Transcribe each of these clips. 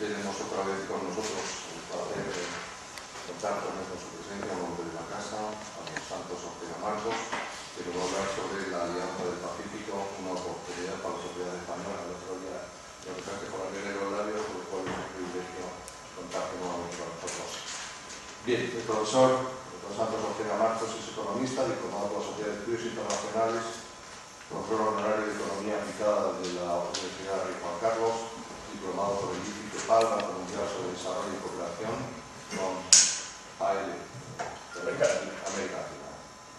tenemos otra vez con nosotros el placer de contar con su presencia en nombre de la Casa, a los Santos Ortega Marcos, que nos va a hablar sobre la Alianza del Pacífico, una oportunidad para la sociedad española. El otro día lo dejaste por la de los labios, por lo cual es un privilegio contar nuevamente con nosotros. Bien, el profesor Santos Ortega Marcos es economista, diplomado por la Sociedad de Estudios Internacionales, profesor honorario de Economía Aplicada de la Universidad Rey Juan Carlos, diplomado por el ICITEPAL, Banco Mundial sobre Desarrollo y Cooperación, con AL, América Latina.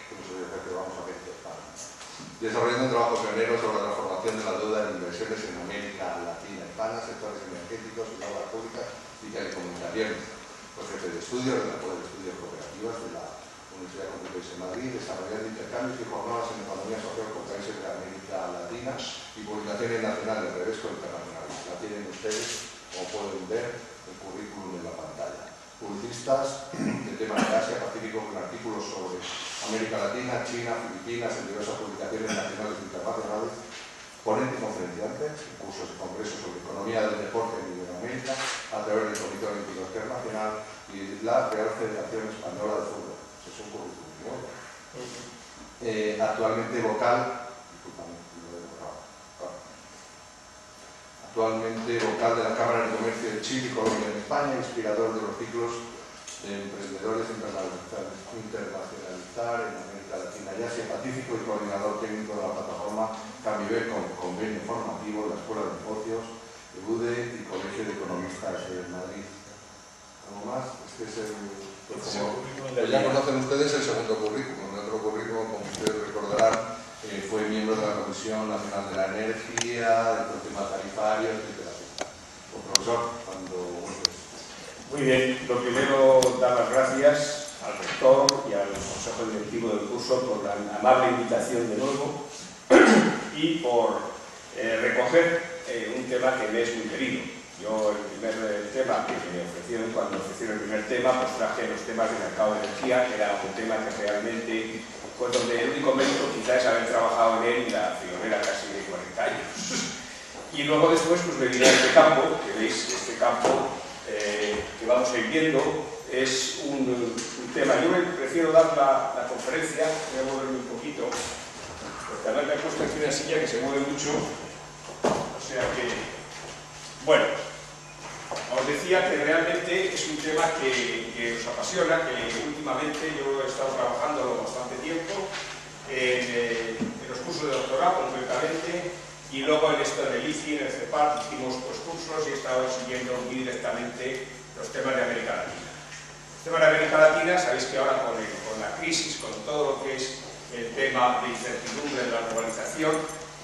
Que vamos a ver desarrollando un trabajo pionero sobre la transformación de la deuda en inversiones en América Latina, hispana, sectores energéticos y obras públicas y telecomunicaciones. Jefe de estudios de la Escuela de Estudios Cooperativas de la Universidad Complutense de Madrid, desarrollando intercambios y jornadas en economía social con países de América Latina y publicaciones nacionales de Revesco Internacional. La tienen ustedes, como pueden ver, el currículum en la pantalla. Publicistas de temas de Asia, Pacífico, con artículos sobre América Latina, China, Filipinas, en diversas publicaciones nacionales e internacionales. Ponente conferenciante en cursos de congresos sobre economía del deporte en Iberoamérica a través del Comité Olímpico Internacional y la Real Federación Española de Fútbol. Eso es un currículum nuevo. Actualmente vocal, de la Cámara de Comercio de Chile y Colombia en España, inspirador de los ciclos de emprendedores internacionalizar en América Latina y Asia Pacífico y coordinador técnico de la plataforma Camiver con convenio formativo de la Escuela de Negocios, EUDE y Colegio de Economistas de Madrid. ¿Algo más? Este es como ya conocen ustedes el segundo currículum. El otro currículum, como ustedes recordarán, fue miembro de la Comisión Nacional de la Energía, del tema tarifario, etc. Pues, profesor, cuando Muy bien, lo primero, dar las gracias al rector y al consejo directivo del curso por la amable invitación de nuevo y por recoger un tema que me es muy querido. Yo el primer tema que me ofrecieron, cuando ofrecieron el primer tema, pues traje los temas de mercado de energía, que era un tema que realmente, pues donde el único mérito quizás es haber trabajado en él la friolera casi de 40 años. Y luego después pues me vine a este campo, que veis, este campo que vamos a ir viendo, es un tema. Yo prefiero dar la conferencia, voy a moverme un poquito, porque además me he puesto aquí una silla que se mueve mucho, o sea que, bueno, os decía que realmente es un tema que os apasiona, que últimamente yo he estado trabajando bastante tiempo en los cursos de doctorado concretamente. Y luego en esto del ICI, en el CEPAR, hicimos pues, cursos y he estado siguiendo muy directamente los temas de América Latina. Los temas de América Latina, sabéis que ahora con la crisis, con todo lo que es el tema de incertidumbre de la globalización,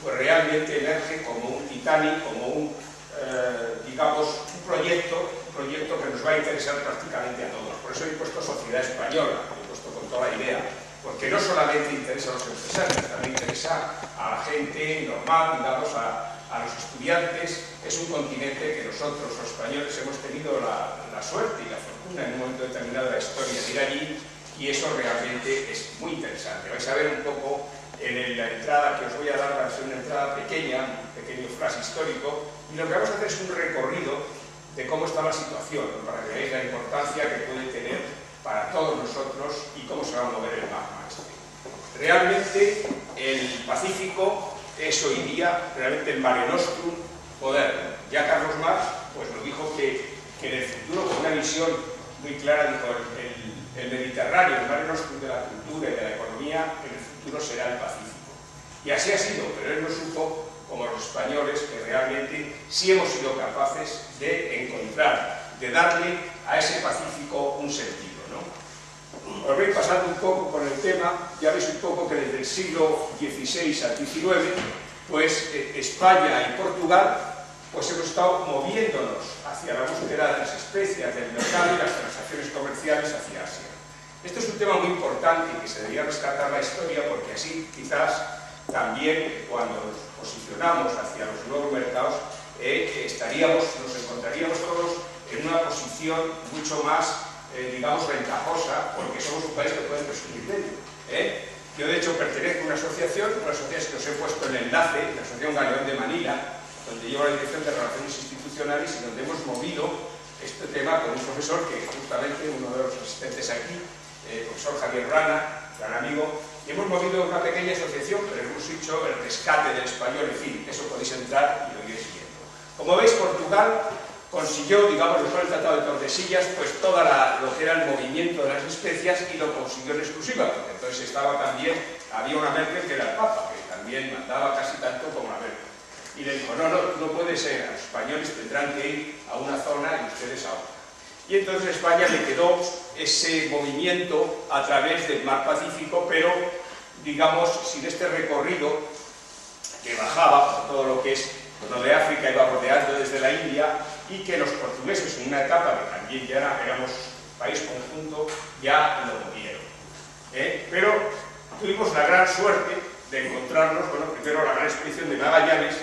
pues realmente emerge como un Titanic, como digamos, un proyecto que nos va a interesar prácticamente a todos. Por eso he puesto Sociedad Española, he puesto con toda la idea. Porque no solamente interesa a los empresarios, también interesa a la gente normal, digamos, a los estudiantes. Es un continente que nosotros, los españoles, hemos tenido la suerte y la fortuna en un momento determinado de la historia de ir allí, y eso realmente es muy interesante. Vais a ver un poco en la entrada que os voy a dar, va a ser una entrada pequeña, un pequeño flash histórico, y lo que vamos a hacer es un recorrido de cómo está la situación, ¿no? Para que veáis la importancia que puede tener para todos nosotros y cómo se va a mover el magma. Realmente el Pacífico es hoy día realmente el Mare Nostrum moderno. Ya Carlos Marx pues, nos dijo que en el futuro, con una visión muy clara, dijo el Mediterráneo, el Mare Nostrum de la cultura y de la economía, en el futuro será el Pacífico. Y así ha sido, pero él no supo, como los españoles, que realmente sí hemos sido capaces de encontrar, de darle a ese Pacífico un sentido. Os voy pasando un poco con el tema, ya veis un poco que desde el siglo XVI al XIX, pues España y Portugal, pues hemos estado moviéndonos hacia la búsqueda de las especias del mercado y las transacciones comerciales hacia Asia. Esto es un tema muy importante y que se debería rescatar la historia, porque así quizás también cuando nos posicionamos hacia los nuevos mercados nos encontraríamos todos en una posición mucho más digamos, ventajosa, porque somos un país que puede presumir de ello. Yo, de hecho, pertenezco a una asociación que os he puesto el enlace, la Asociación Galeón de Manila, donde llevo la dirección de Relaciones Institucionales y donde hemos movido este tema con un profesor que justamente, uno de los asistentes aquí, el profesor Javier Rana, gran amigo, y hemos movido una pequeña asociación, pero hemos hecho el rescate del español, en fin, eso podéis entrar y lo iréis viendo. Como veis, Portugal consiguió, digamos, después del Tratado de Tordesillas, pues todo lo que era el movimiento de las especias y lo consiguió en exclusiva, porque entonces estaba también, había una Merkel que era el Papa, que también mandaba casi tanto como la Merkel. Y le dijo, no puede ser, los españoles tendrán que ir a una zona y ustedes a otra. Y entonces a España le quedó ese movimiento a través del mar Pacífico, pero, digamos, sin este recorrido que bajaba por todo lo que es, donde África iba bordeando desde la India, y que los portugueses, en una etapa que también ya éramos país conjunto, ya lo movieron. Pero tuvimos la gran suerte de encontrarnos, bueno, primero la gran expedición de Magallanes,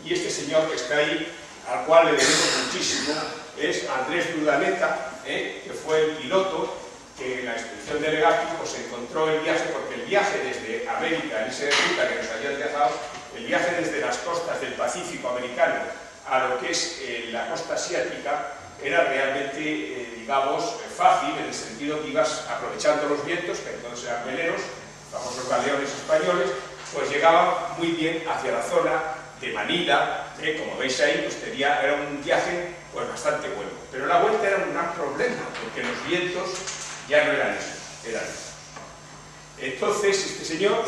y este señor que está ahí, al cual le debemos muchísimo, es Andrés Urdaneta, que fue el piloto que en la expedición de Legazpi pues encontró el viaje, porque el viaje desde América, en esa ruta que nos habían dejado, el viaje desde las costas del Pacífico americano a lo que es la costa asiática, era realmente, digamos, fácil, en el sentido que ibas aprovechando los vientos, que entonces eran veleros, famosos galeones españoles, pues llegaban muy bien hacia la zona de Manila, como veis ahí, pues era un viaje pues bastante bueno. Pero la vuelta era un gran problema, porque los vientos ya no eran esos, eran esos. Entonces, este señor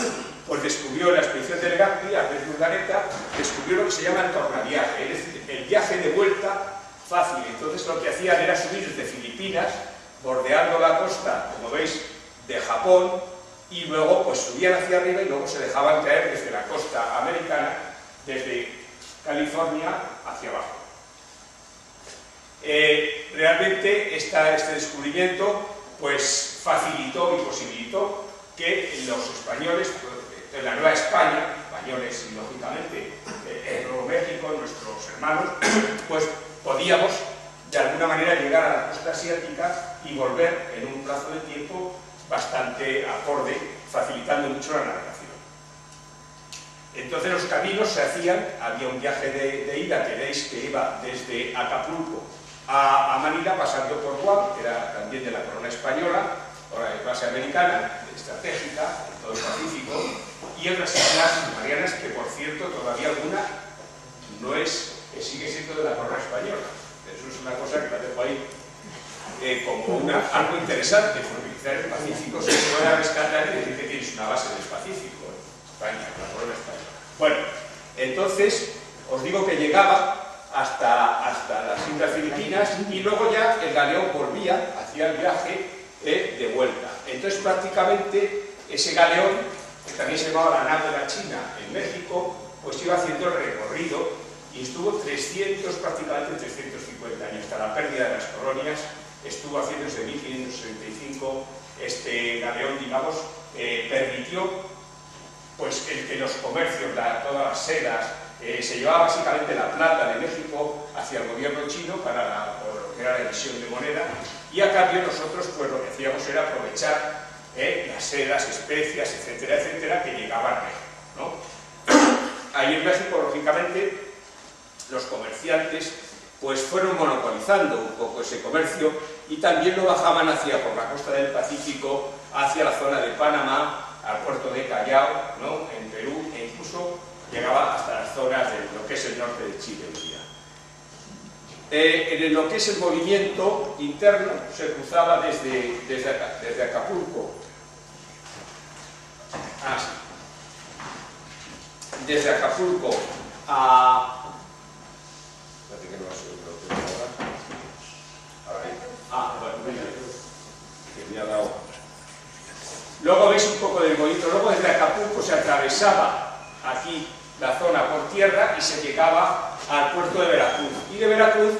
pues descubrió la expedición de Legazpi, Andrés Urdaneta, descubrió lo que se llama el tornaviaje, es decir, el viaje de vuelta fácil. Entonces lo que hacían era subir desde Filipinas, bordeando la costa, como veis, de Japón, y luego pues subían hacia arriba y luego se dejaban caer desde la costa americana, desde California hacia abajo. Realmente este descubrimiento pues facilitó y posibilitó que los españoles, en la Nueva España, españoles y lógicamente en Nuevo México, nuestros hermanos, pues podíamos de alguna manera llegar a la costa asiática y volver en un plazo de tiempo bastante acorde, facilitando mucho la navegación. Entonces los caminos se hacían, había un viaje de ida que veis que iba desde Acapulco a Manila, pasando por Guam, que era también de la corona española, ahora de base americana, estratégica, en todo el Pacífico, y otras islas marianas que, por cierto, todavía alguna no es, sigue siendo de la corona española. Eso es una cosa que la dejo ahí como algo interesante, porque quizá en el Pacífico se pueda rescatar y decir que tienes una base en el Pacífico, España, la corona española. Bueno, entonces, os digo que llegaba hasta las Islas Filipinas y luego ya el galeón volvía, hacía el viaje de vuelta. Entonces prácticamente ese galeón, que también se llamaba la nave de la China en México, pues iba haciendo el recorrido y estuvo prácticamente 350 años, hasta la pérdida de las colonias, estuvo haciendo desde 1565 este galeón, digamos, permitió pues que los comercios, todas las sedas, se llevaba básicamente la plata de México hacia el gobierno chino para lo que era la emisión de moneda, y a cambio nosotros pues lo que hacíamos era aprovechar las sedas, especias, etcétera, etcétera, que llegaban a México, ¿no? Ahí en México, lógicamente, los comerciantes pues fueron monopolizando un poco ese comercio y también lo bajaban por la costa del Pacífico, hacia la zona de Panamá, al puerto de Callao, ¿no?, en Perú, e incluso llegaba hasta las zonas de lo que es el norte de Chile hoy día. En lo que es el movimiento interno se cruzaba desde Acapulco, desde Acapulco a... Espérate que no va a ser ahora. Bueno, mira, que me ha dado. Luego veis un poco del movimiento. Luego desde Acapulco se atravesaba aquí la zona por tierra y se llegaba al puerto de Veracruz. Y de Veracruz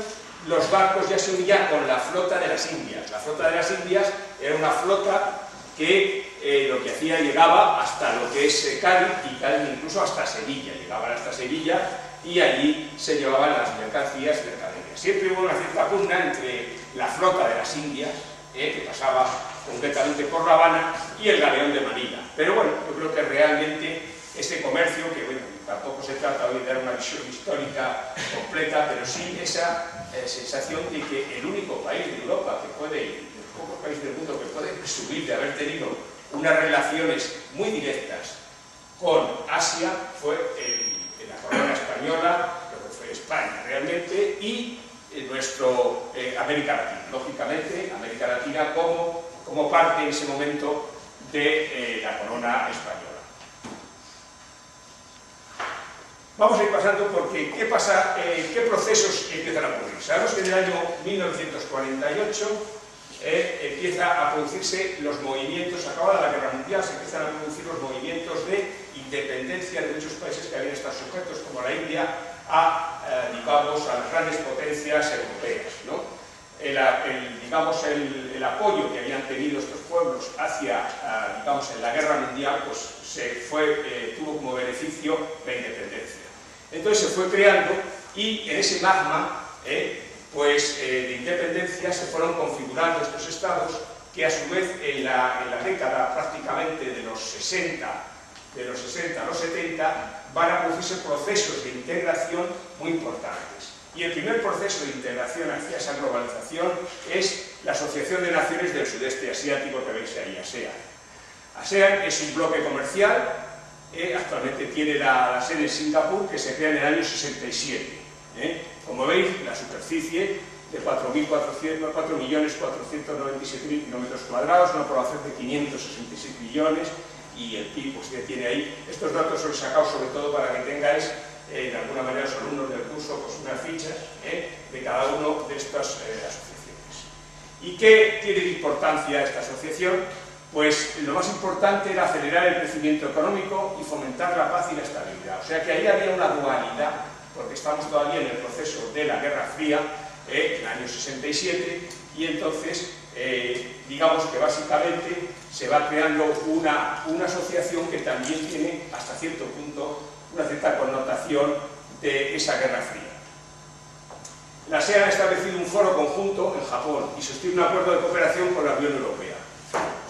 los barcos ya se unían con la flota de las Indias. La flota de las Indias era una flota que lo que hacía llegaba hasta lo que es Cádiz, y Cádiz incluso hasta Sevilla. Llegaban hasta Sevilla y allí se llevaban las mercancías mercaderías. Siempre hubo una cierta pugna entre la flota de las Indias, que pasaba completamente por La Habana, y el galeón de Manila. Pero bueno, yo creo que realmente este comercio, que bueno, tampoco se trata hoy de dar una visión histórica completa, pero sí esa sensación de que el único país de Europa que puede, de los pocos países del mundo que puede presumir de haber tenido unas relaciones muy directas con Asia fue en la corona española, lo que fue España realmente, y nuestro América Latina. Lógicamente, América Latina como parte en ese momento de la corona española. Vamos a ir pasando porque ¿qué pasa? ¿Qué procesos empiezan a ocurrir? Sabemos que en el año 1948 empieza a producirse los movimientos, acabada la Guerra Mundial, se empiezan a producir los movimientos de independencia de muchos países que habían estado sujetos, como la India, digamos, a las grandes potencias europeas, ¿no? El apoyo que habían tenido estos pueblos hacia, digamos, en la Guerra Mundial, pues tuvo como beneficio la independencia. Entonces se fue creando y en ese magma de independencia se fueron configurando estos estados que a su vez en la década prácticamente de los 60 a los 70 van a producirse procesos de integración muy importantes. Y el primer proceso de integración hacia esa globalización es la Asociación de Naciones del Sudeste Asiático que veis ahí, ASEAN. ASEAN es un bloque comercial, actualmente tiene la sede en Singapur, que se crea en el año 67. Como veis, la superficie de 4.497.000 kilómetros cuadrados, una población de 566 millones y el PIB pues, que tiene ahí. Estos datos los he sacado sobre todo para que tengáis, de alguna manera, los alumnos del curso, pues unas fichas de cada uno de estas asociaciones. ¿Y qué tiene de importancia esta asociación? Pues lo más importante era acelerar el crecimiento económico y fomentar la paz y la estabilidad. O sea que ahí había una dualidad, porque estamos todavía en el proceso de la Guerra Fría, en el año 67, y entonces, digamos que básicamente se va creando una asociación que también tiene, hasta cierto punto, una cierta connotación de esa Guerra Fría. La ASEAN ha establecido un foro conjunto en Japón y sostiene un acuerdo de cooperación con la Unión Europea.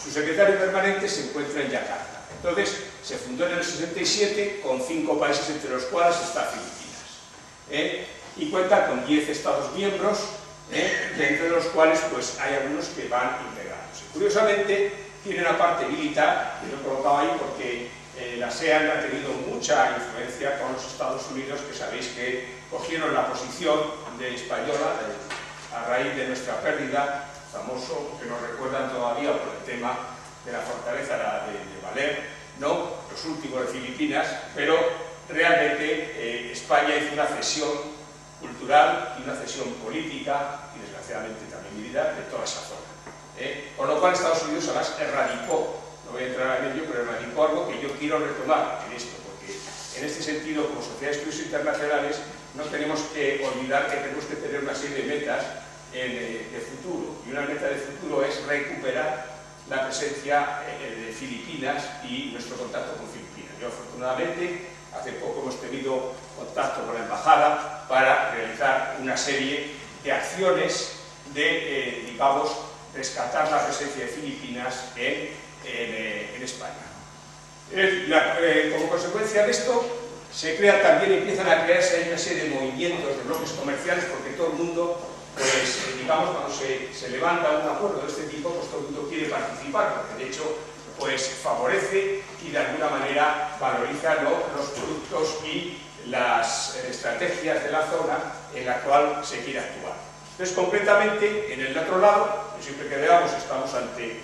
Su secretario permanente se encuentra en Yakarta. Entonces, se fundó en el 67 con 5 países, entre los cuales está Filipinas. Y cuenta con 10 Estados miembros, entre los cuales pues, hay algunos que van integrándose. Curiosamente, tiene una parte militar, que lo he colocado ahí porque la ASEAN ha tenido mucha influencia con los Estados Unidos, que sabéis que cogieron la posición de española a raíz de nuestra pérdida, famoso, que nos recuerdan todavía por el tema de la fortaleza de Valer, ¿no? Los últimos de Filipinas, pero realmente España hizo una cesión cultural y una cesión política y desgraciadamente también militar de toda esa zona. Con lo cual Estados Unidos además erradicó, no voy a entrar en ello, pero erradicó algo que yo quiero retomar en esto, porque en este sentido, como sociedades internacionales, no tenemos que olvidar que tenemos que tener una serie de metas de futuro, y una meta de futuro es recuperar la presencia de Filipinas y nuestro contacto con Filipinas. Yo afortunadamente hace poco hemos tenido contacto con la embajada para realizar una serie de acciones de, digamos, rescatar la presencia de Filipinas en España. Como consecuencia de esto, se crea también, empiezan a crearse una serie de movimientos de bloques comerciales, porque todo el mundo, pues, digamos, cuando se levanta un acuerdo de este tipo, pues todo el mundo quiere participar, porque de hecho, pues favorece y de alguna manera valoriza, ¿no?, los productos y las estrategias de la zona en la cual se quiere actuar. Entonces, concretamente, en el otro lado, siempre que veamos, estamos ante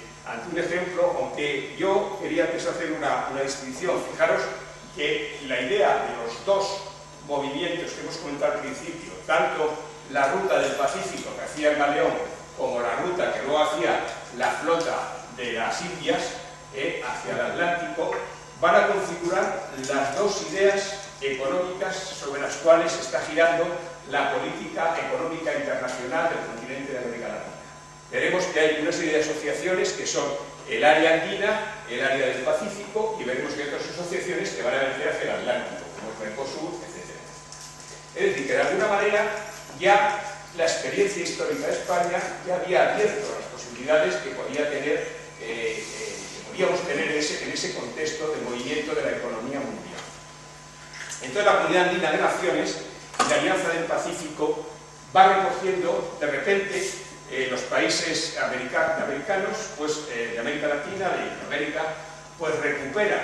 un ejemplo, aunque yo quería antes hacer una distinción. Fijaros que la idea de los dos movimientos que hemos comentado al principio, tanto la ruta del Pacífico que hacía el galeón, como la ruta que luego hacía la flota de las Indias hacia el Atlántico, van a configurar las dos ideas económicas sobre las cuales está girando la política económica internacional del continente de América Latina. Veremos que hay una serie de asociaciones que son el área andina, el área del Pacífico, y veremos que hay otras asociaciones que van a verter hacia el Atlántico, como el Mercosur, etc. Es decir, que de alguna manera ya la experiencia histórica de España ya había abierto las posibilidades que podía tener, que podíamos tener en ese contexto de movimiento de la economía mundial. Entonces la Comunidad Andina de Naciones y la Alianza del Pacífico va recogiendo de repente los países americanos, pues de América Latina, de América, pues recuperan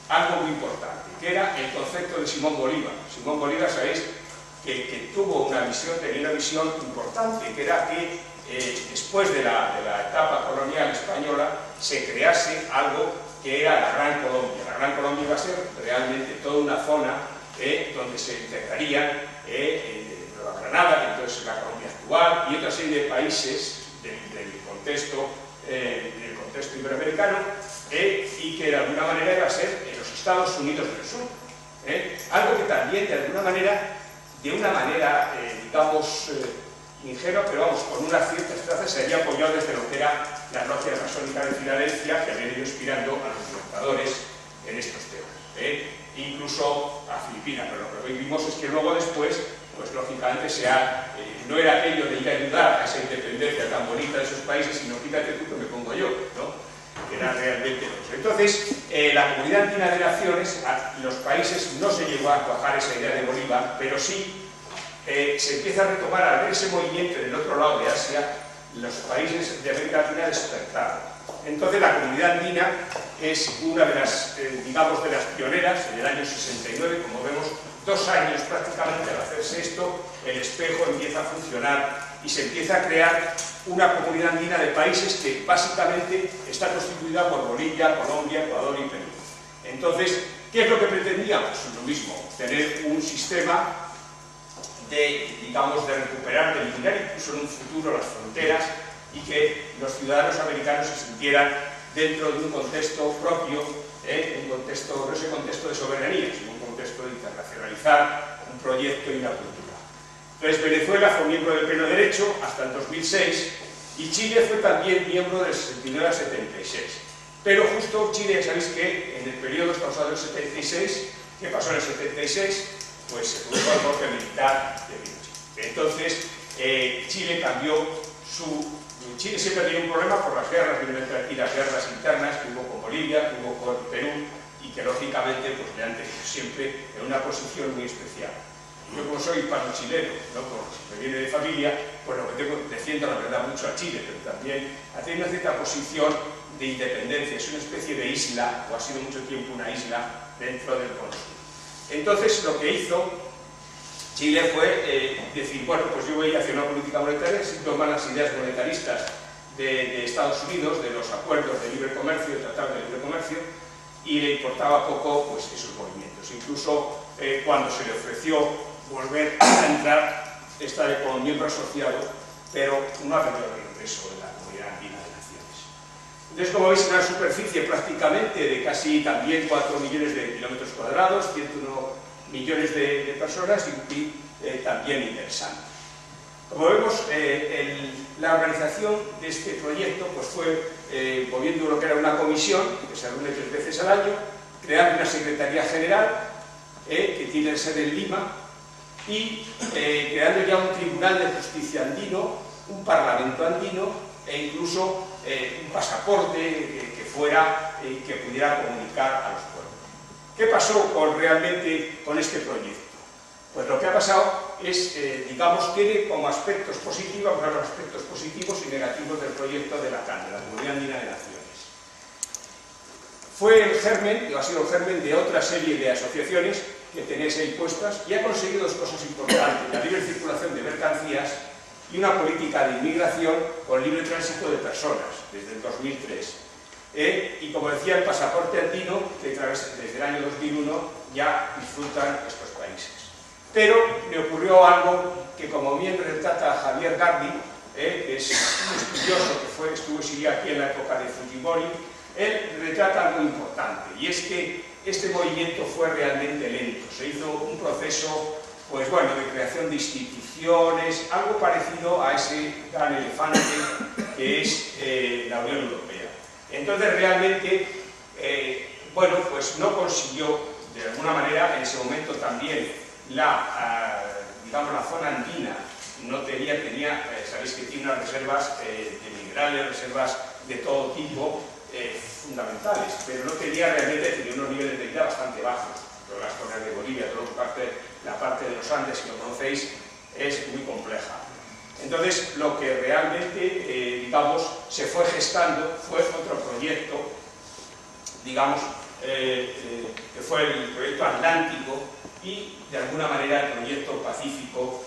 algo muy importante, que era el concepto de Simón Bolívar. Simón Bolívar, sabéis, que tuvo una visión, tenía una visión importante, que era que después de la etapa colonial española se crease algo que era la Gran Colombia. La Gran Colombia iba a ser realmente toda una zona donde se integrarían Nueva Granada, que entonces es la Colombia actual, y otra serie de países del contexto iberoamericano, y que de alguna manera iba a ser en los Estados Unidos del Sur. Algo que también, de alguna manera, digamos, ingenua, pero vamos, con unas ciertas trazas, se había apoyado desde lo que era la logia masónica de Filadelfia, que habían ido inspirando a los libertadores en estos temas. Incluso a Filipinas, pero lo que vimos es que luego después, pues lógicamente no era aquello de ir a ayudar a esa independencia tan bonita de esos países, sino quítate tú que me pongo yo, ¿no? Que era realmente otro. Entonces, la Comunidad Andina de Naciones, los países no se llegó a cuajar esa idea de Bolívar, pero sí se empieza a retomar al ver ese movimiento del otro lado de Asia, los países de América Latina despertaron. Entonces la Comunidad Andina es una de las, digamos, de las pioneras. En el año 69, como vemos, 2 años prácticamente al hacerse esto, el espejo empieza a funcionar y se empieza a crear una Comunidad Andina de países que básicamente está constituida por Bolivia, Colombia, Ecuador y Perú. Entonces, ¿qué es lo que pretendíamos? Lo mismo, tener un sistema digamos, de recuperar, de eliminar incluso en un futuro las fronteras y que los ciudadanos americanos se sintieran dentro de un contexto propio, no ese contexto de soberanía, sino un contexto de internacionalizar un proyecto y una cultura. Entonces, Venezuela fue miembro del pleno derecho hasta el 2006 y Chile fue también miembro del 69 al 76. Pero justo Chile, sabéis que en el periodo pasado del 76, ¿qué pasó en el 76? Pues se produjo el golpe militar de Pinochet. Entonces, Chile cambió Chile siempre ha tenido un problema por las guerras y las guerras internas que hubo con Bolivia, que hubo con Perú, y que lógicamente pues, le han tenido siempre en una posición muy especial. Yo, como soy hispano-chileno, ¿no? Me viene de familia, pues lo que defiendo la verdad mucho a Chile, pero también ha tenido una cierta posición de independencia, es una especie de isla, o ha sido mucho tiempo una isla dentro del cono sur. Entonces, lo que hizo Chile fue decir, bueno, pues yo voy hacia una política monetaria, si toman las ideas monetaristas de Estados Unidos, de los acuerdos de libre comercio, de tratado de libre comercio, y le importaba poco pues, esos movimientos. Incluso cuando se le ofreció volver a entrar, está como miembro asociado, pero no ha tenido el regreso de la Comunidad Andina de Naciones. Entonces, como veis, una superficie prácticamente de casi también 4 millones de kilómetros cuadrados, 101 millones de personas y un PIB también interesante. Como vemos, la organización de este proyecto pues, fue moviendo lo que era una comisión, que se reúne 3 veces al año, crear una Secretaría General, que tiene sede en Lima, y creando ya un Tribunal de Justicia andino, un Parlamento andino, e incluso un pasaporte que pudiera comunicar a los pueblos. ¿Qué pasó realmente con este proyecto? Pues lo que ha pasado es, digamos, tiene como aspectos positivos, los aspectos positivos y negativos del proyecto de la CAN, de la Comunidad Andina de Naciones. Fue el germen, o ha sido el germen de otra serie de asociaciones que tenéis ahí puestas y ha conseguido 2 cosas importantes: la libre circulación de mercancías y una política de inmigración con libre tránsito de personas desde el 2003. Y como decía, el pasaporte andino, que desde el año 2001 ya disfrutan estos países. Pero me ocurrió algo que, como bien retrata Javier Gardi, que es un estudioso que estuvo exiliado aquí en la época de Fujimori, él retrata algo importante, y es que este movimiento fue realmente lento. Se hizo un proceso, pues bueno, de creación de instituciones, algo parecido a ese gran elefante que es la Unión Europea. Entonces realmente, bueno, pues no consiguió, de alguna manera, en ese momento también digamos, la zona andina no tenía, sabéis que tiene unas reservas de minerales, reservas de todo tipo, fundamentales, pero no tenía realmente, tenía unos niveles de vida bastante bajos. todas las zonas de Bolivia, toda la parte de los Andes, si lo conocéis, es muy compleja. Entonces, lo que realmente, digamos, se fue gestando fue otro proyecto, digamos, que fue el proyecto Atlántico, y de alguna manera el proyecto Pacífico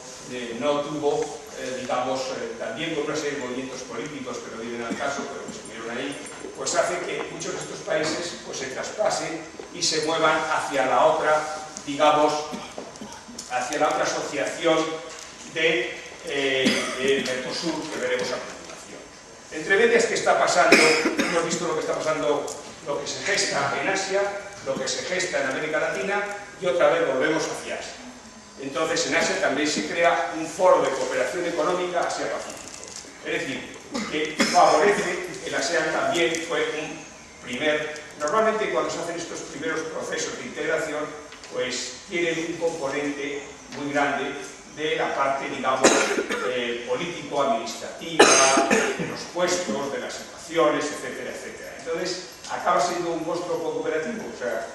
no tuvo, digamos, también con una serie de movimientos políticos que no vienen al caso, pero que estuvieron ahí, pues hace que muchos de estos países pues, se traspasen y se muevan hacia la otra, digamos, hacia la otra asociación de Mercosur que veremos a continuación. Entre medias, ¿qué está pasando? Hemos visto lo que está pasando, lo que se gesta en Asia, lo que se gesta en América Latina, y otra vez volvemos hacia Asia. Entonces, en Asia también se crea un foro de cooperación económica Asia-Pacífico. Es decir, que favorece, el ASEAN también fue un primer... Normalmente cuando se hacen estos primeros procesos de integración, pues tienen un componente muy grande de la parte, digamos, político-administrativa, de los puestos, de las situaciones, etcétera, etcétera. Entonces, acaba siendo un monstruo poco cooperativo, o sea,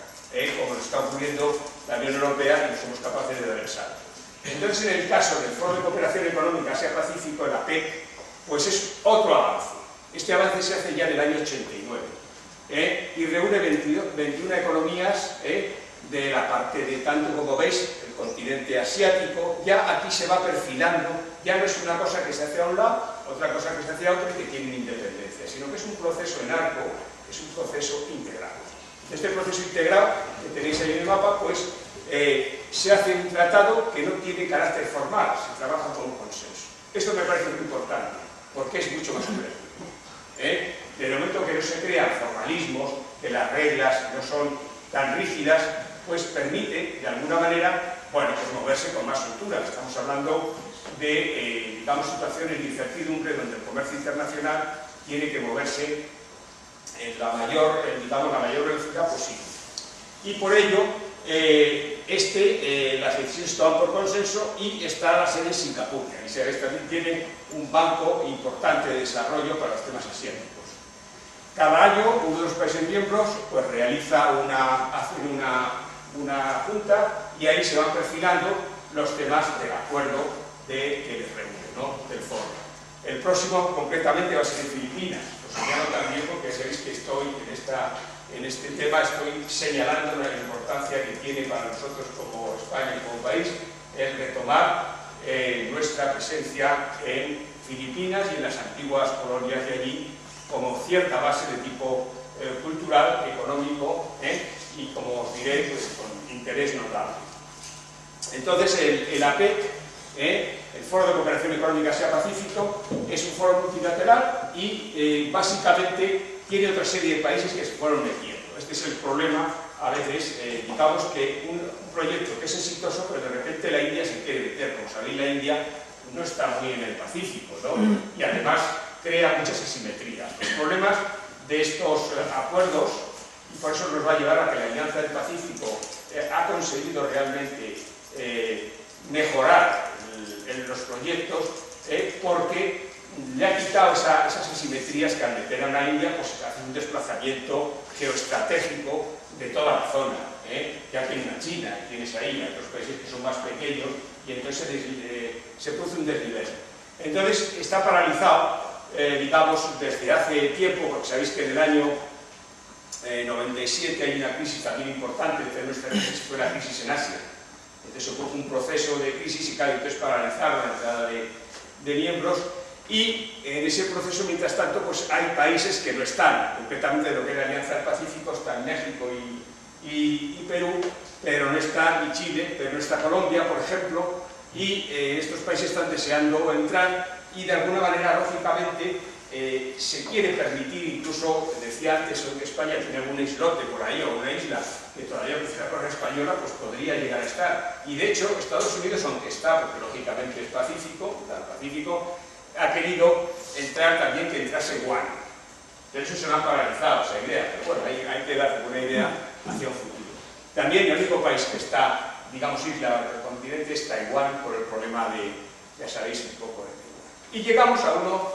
como nos está ocurriendo la Unión Europea, y no somos capaces de dar el salto. Entonces, en el caso del Foro de Cooperación Económica Asia-Pacífico, el APEC, pues es otro avance. Este avance se hace ya en el año 89, y reúne 21 economías de la parte de, tanto como veis, el continente asiático. Ya aquí se va perfilando, ya no es una cosa que se hace a un lado, otra cosa que se hace a otro y que tiene independencia, sino que es un proceso en arco, es un proceso integrado. Este proceso integrado que tenéis ahí en el mapa, pues se hace un tratado que no tiene carácter formal, se trabaja con un consenso. Esto me parece muy importante, porque es mucho más complejo. Desde el momento que no se crean formalismos, que las reglas no son tan rígidas, pues permite, de alguna manera, bueno, pues moverse con más soltura. Estamos hablando de, digamos, situaciones de incertidumbre donde el comercio internacional tiene que moverse en la mayor, digamos, la mayor velocidad posible. Y por ello, las decisiones se toman por consenso, y está la sede en Singapur, que ahí se ve, también tiene un banco importante de desarrollo para los temas asiáticos. Cada año, uno de los países miembros pues, hace una junta, y ahí se van perfilando los temas del acuerdo que les reúne, ¿no? Del foro. El próximo, concretamente, va a ser en Filipinas. Lo señalo también porque sabéis que estoy en este tema, estoy señalando la importancia que tiene para nosotros como España y como país el retomar nuestra presencia en Filipinas y en las antiguas colonias de allí, como cierta base de tipo cultural, económico, y como os diré, pues, con interés notable. Entonces, el APEC, el Foro de Cooperación Económica Asia-Pacífico, es un foro multilateral y básicamente tiene otra serie de países que se fueron metiendo. Este es el problema, a veces, digamos que un proyecto que es exitoso, pero de repente la India se quiere meter. Como sabéis, la India no está muy en el Pacífico, ¿no? Y además crea muchas asimetrías. Los problemas de estos acuerdos, y por eso nos va a llevar a que la Alianza del Pacífico ha conseguido realmente mejorar los proyectos, porque le ha quitado esas asimetrías que al meter a una India pues se hace un desplazamiento geoestratégico de toda la zona. Ya tienes una China, y tienes ahí otros países que son más pequeños, y entonces se produce un desnivel. Entonces está paralizado, digamos, desde hace tiempo, porque sabéis que en el año 97 hay una crisis también importante. Entre nuestra crisis fue la crisis en Asia. Entonces se produjo un proceso de crisis y claro, entonces paralizaron la entrada de miembros, y en ese proceso, mientras tanto, pues hay países que no están, concretamente de lo que es la Alianza del Pacífico, están México y Perú, pero no está, y Chile, pero no está Colombia, por ejemplo, y estos países están deseando entrar, y de alguna manera, lógicamente, se quiere permitir, incluso, decía antes que España tiene algún islote por ahí, o una isla que todavía la corona española, pues podría llegar a estar. Y de hecho, Estados Unidos, aunque está, porque lógicamente es Pacífico, ha querido entrar también, que entrase Guam. De hecho, se lo han paralizado esa idea, pero bueno, hay que dar una idea hacia un futuro. También el único país que está, digamos, isla del continente es Taiwán, por el problema de, ya sabéis, un poco de Taiwán. Y llegamos a uno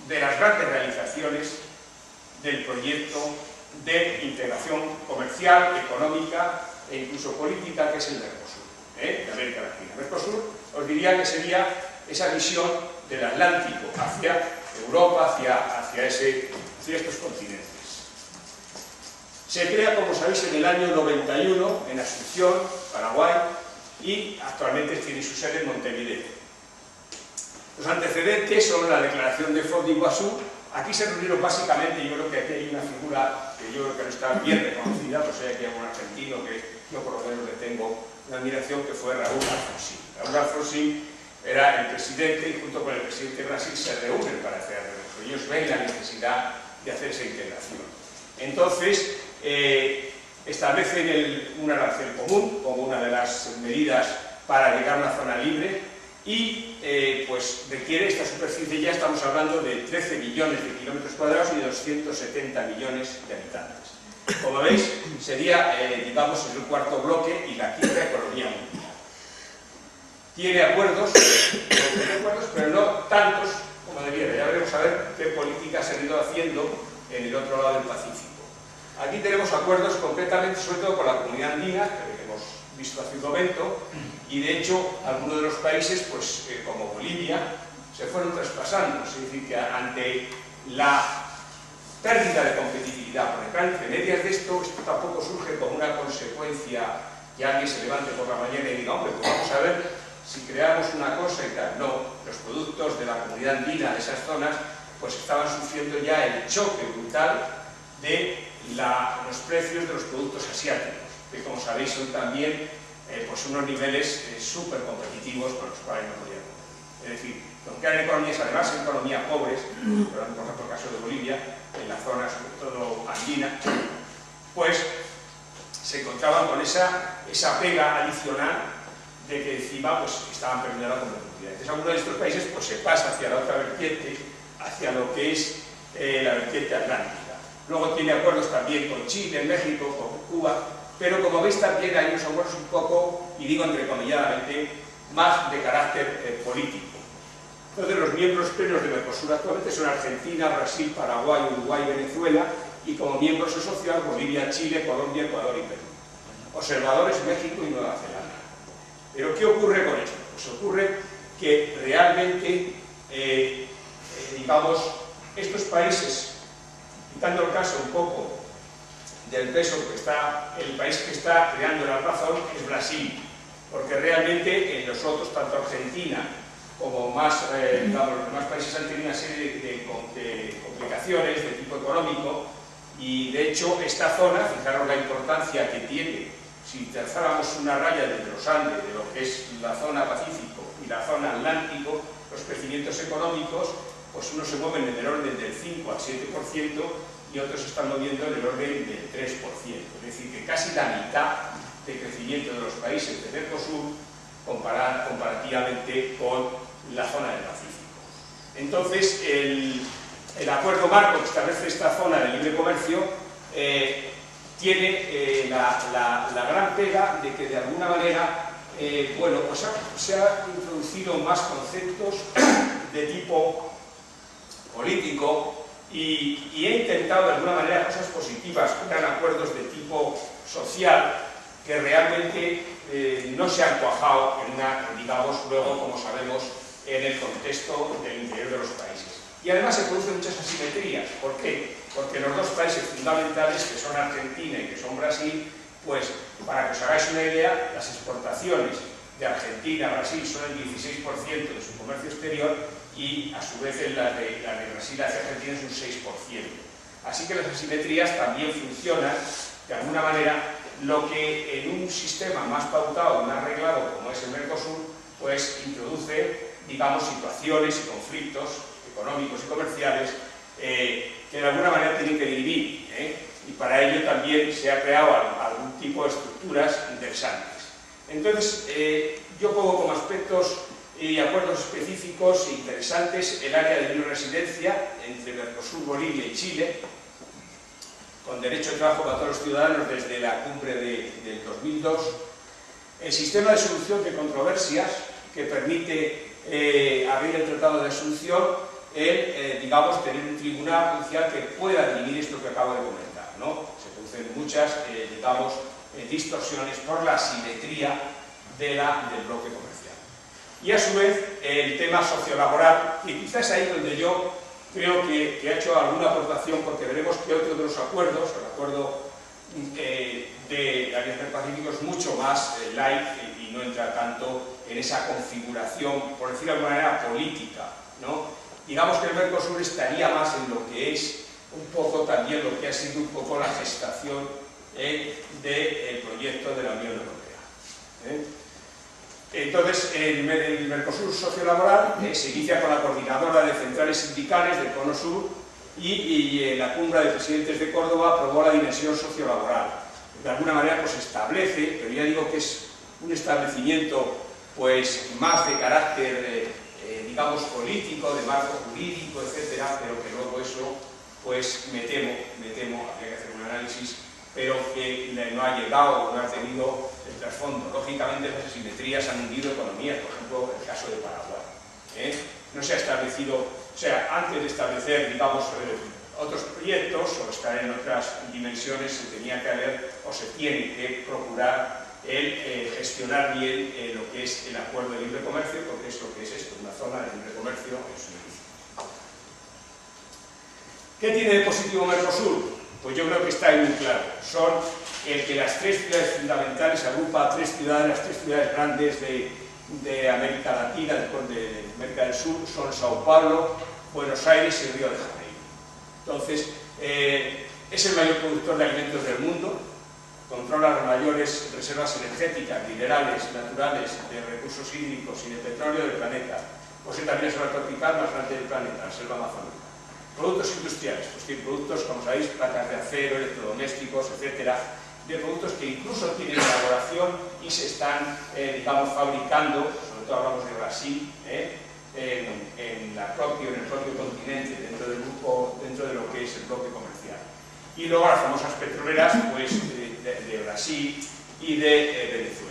de las grandes realizaciones del proyecto de integración comercial, económica e incluso política, que es el Mercosur, de América Latina. Mercosur os diría que sería esa visión del Atlántico hacia Europa, hacia estos continentes. Se crea, como sabéis, en el año 91 en Asunción, Paraguay, y actualmente tiene su sede en Montevideo. Los antecedentes son la declaración de Foz de Iguazú. Aquí se reunieron básicamente, yo creo que aquí hay una figura que yo creo que no está bien reconocida, pues hay aquí algún argentino que yo por lo menos le tengo una admiración, que fue Raúl Alfonsín. Raúl Alfonsín era el presidente y junto con el presidente de Brasil se reúnen para hacer eso. Ellos ven la necesidad de hacer esa integración. Entonces, establecen una relación común como una de las medidas para llegar a una zona libre y pues requiere esta superficie, ya estamos hablando de 13 millones de kilómetros cuadrados y 270 millones de habitantes. Como veis, sería, digamos, el cuarto bloque y la quinta economía mundial. Tiene acuerdos, pero no tantos como debiera. Ya veremos a ver qué políticas se han ido haciendo en el otro lado del Pacífico. Aquí tenemos acuerdos concretamente, sobre todo con la comunidad andina, que hemos visto hace un momento, y de hecho algunos de los países, pues como Bolivia, se fueron traspasando. Es decir, que ante la pérdida de competitividad por el entre medias de esto tampoco surge como una consecuencia que alguien se levante por la mañana y diga, hombre, pues vamos a ver si creamos una cosa y tal. No, los productos de la comunidad andina de esas zonas pues estaban sufriendo ya el choque brutal de los precios de los productos asiáticos, que como sabéis son también pues unos niveles súper competitivos con los cuales no podían competir. Es decir, aunque eran economías, además economías pobres, por ejemplo el caso de Bolivia, en la zona sobre todo andina, pues se encontraban con esa pega adicional de que encima pues estaban perdiendo la competitividad. Entonces algunos de estos países pues se pasa hacia la otra vertiente, hacia lo que es la vertiente atlántica. Luego tiene acuerdos también con Chile, México, con Cuba, pero como veis también hay unos acuerdos un poco, y digo entrecomilladamente, más de carácter político. Entonces los miembros plenos de Mercosur actualmente son Argentina, Brasil, Paraguay, Uruguay, Venezuela, y como miembros asociados Bolivia, Chile, Colombia, Ecuador y Perú. Observadores México y Nueva Zelanda. Pero ¿qué ocurre con esto? Pues ocurre que realmente, digamos, estos países, quitando el caso un poco del peso que está, el país que está creando la razón es Brasil, porque realmente en los otros, tanto Argentina como más, digamos, los demás países han tenido una serie de complicaciones de tipo económico y de hecho esta zona, fijaros la importancia que tiene, si trazáramos una raya desde los Andes de lo que es la zona Pacífico y la zona Atlántico, los crecimientos económicos, pues unos se mueven en el orden del 5 al 7% y otros se están moviendo en el orden del 3%. Es decir, que casi la mitad de crecimiento de los países de Mercosur comparativamente con la zona del Pacífico. Entonces, el acuerdo marco que establece esta zona de libre comercio tiene la gran pega de que de alguna manera bueno, pues se ha introducido más conceptos de tipo político y he intentado de alguna manera cosas positivas, crear acuerdos de tipo social que realmente no se han cuajado en una, digamos, luego, como sabemos, en el contexto del interior de los países. Y además se producen muchas asimetrías. ¿Por qué? Porque los dos países fundamentales, que son Argentina y que son Brasil, pues, para que os hagáis una idea, las exportaciones de Argentina a Brasil son el 16% de su comercio exterior y, a su vez, la de Brasil hacia Argentina es un 6%. Así que las asimetrías también funcionan, de alguna manera, lo que en un sistema más pautado y más arreglado, como es el Mercosur, pues introduce, digamos, situaciones y conflictos económicos y comerciales que de alguna manera tienen que dirimir, y para ello también se ha creado algún tipo de estructuras interesantes. Entonces, yo pongo como aspectos y acuerdos específicos e interesantes el área de libre residencia entre Mercosur, Bolivia y Chile, con derecho de trabajo para todos los ciudadanos desde la cumbre del 2002, el sistema de solución de controversias que permite abrir el tratado de asunción, digamos, tener un tribunal judicial que pueda dirimir esto que acabo de comentar, ¿no? Se producen muchas, digamos, distorsiones por la asimetría del bloque comercial. Y a su vez el tema sociolaboral, y quizás ahí donde yo creo que ha hecho alguna aportación, porque veremos que otro de los acuerdos, el acuerdo de la Alianza del Pacífico, es mucho más light y no entra tanto en esa configuración, por decirlo de alguna manera, política, ¿no? Digamos que el Mercosur estaría más en lo que es un poco también lo que ha sido un poco la gestación del proyecto de la Unión Europea. Entonces, el Mercosur sociolaboral se inicia con la coordinadora de centrales sindicales del Cono Sur y en la cumbre de presidentes de Córdoba aprobó la dimensión sociolaboral. De alguna manera pues establece, pero ya digo que es un establecimiento pues más de carácter digamos político, de marco jurídico, etcétera, pero que luego eso pues me temo, habría que hacer un análisis, pero que no ha llegado o no ha tenido el trasfondo. Lógicamente las asimetrías han hundido economías, por ejemplo el caso de Paraguay. No se ha establecido, o sea, antes de establecer, digamos, otros proyectos o estar en otras dimensiones, se tenía que haber o se tiene que procurar el gestionar bien lo que es el acuerdo de libre comercio, porque es lo que es esto, una zona de libre comercio en su inicio. ¿Qué tiene de positivo Mercosur? Pues yo creo que está ahí muy claro. Son el que las tres ciudades fundamentales, agrupa a las tres ciudades grandes de América Latina, de América del Sur, son Sao Paulo, Buenos Aires y Río de Janeiro. Entonces, es el mayor productor de alimentos del mundo, controla las mayores reservas energéticas, minerales, naturales, de recursos hídricos y de petróleo del planeta. Posee también la selva tropical más grande del planeta, la selva amazónica. Productos industriales, pues tiene productos, como sabéis, placas de acero, electrodomésticos, etcétera, de productos que incluso tienen elaboración y se están, digamos, fabricando, sobre todo hablamos de Brasil, en el propio continente, dentro del grupo, dentro de lo que es el bloque comercial. Y luego las famosas petroleras, pues, de Brasil y de Venezuela.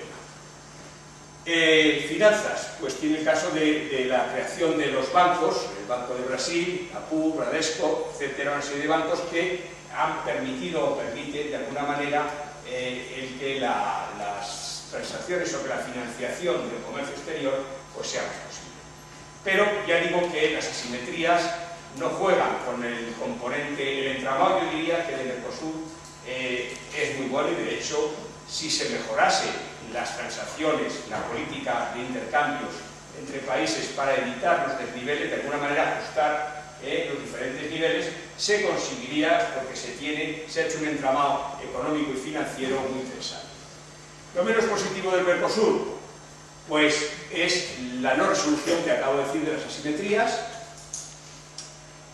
Finanzas, pues tiene el caso de la creación de los bancos, el Banco de Brasil, APU, Bradesco, etcétera, una serie de bancos que han permitido o permiten de alguna manera el que las transacciones o que la financiación del comercio exterior pues sea más posible. Pero ya digo que las asimetrías no juegan con el componente, el entramado. Yo diría que el Mercosur es muy bueno y de hecho si se mejorase las transacciones, la política de intercambios entre países para evitar los desniveles, de alguna manera ajustar los diferentes niveles, se conseguiría porque se ha hecho un entramado económico y financiero muy interesante. Lo menos positivo del Mercosur, pues es la no resolución que acabo de decir de las asimetrías.